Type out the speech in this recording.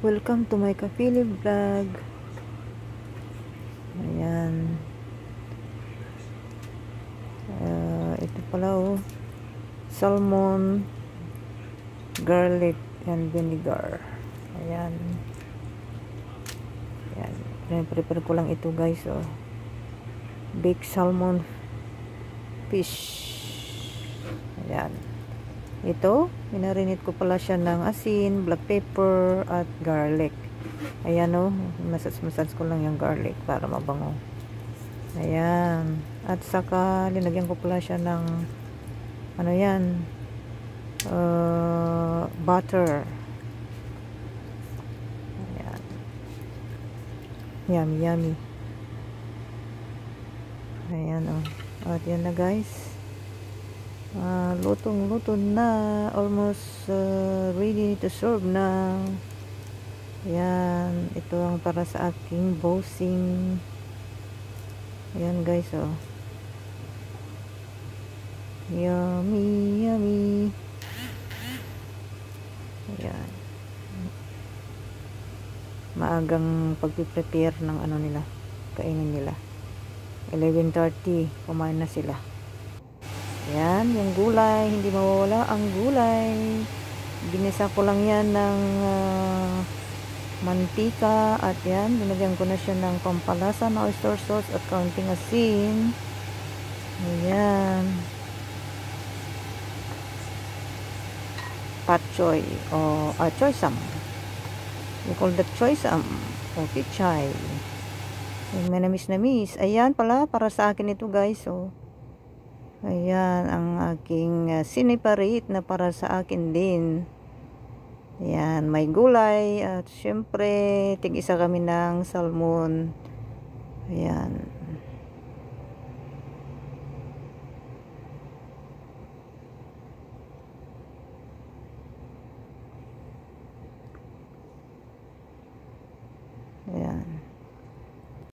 Welcome to my Kapili vlog. Ayan. Ito pala salmon, garlic, and vinegar. Ayan. Ayan. Prepare ko lang ito guys. Baked salmon fish. Ayan. Ito, minarinate ko pala siya ng asin, black pepper, at garlic. Ayan massage ko lang yung garlic para mabango. Ayan. At saka, linagyan ko pala siya ng, butter. Ayan. Yummy, yummy. Ayan At yan na guys. Lutong-luto na, almost ready to serve na. Ayan, ito ang para sa aking bossing. Ayan guys, yummy, yummy. Ayan. Maagang pag-prepare ng nila, kainin nila. 11:30, kumain na sila. Ayan, yung gulay, hindi mawawala ang gulay. Ginisa ko lang yan ng mantika. At yan, binagyan ko na siya ng pampalasa na oyster sauce at kaunting asin. Ayan. Pat choy o choy sam. We call that choy sam o pichay. May namis. Ayan pala, para sa akin ito guys. Ayan, ang aking siniparit na para sa akin din. Ayan, may gulay. At syempre, tig-isa kami ng salmon. Ayan.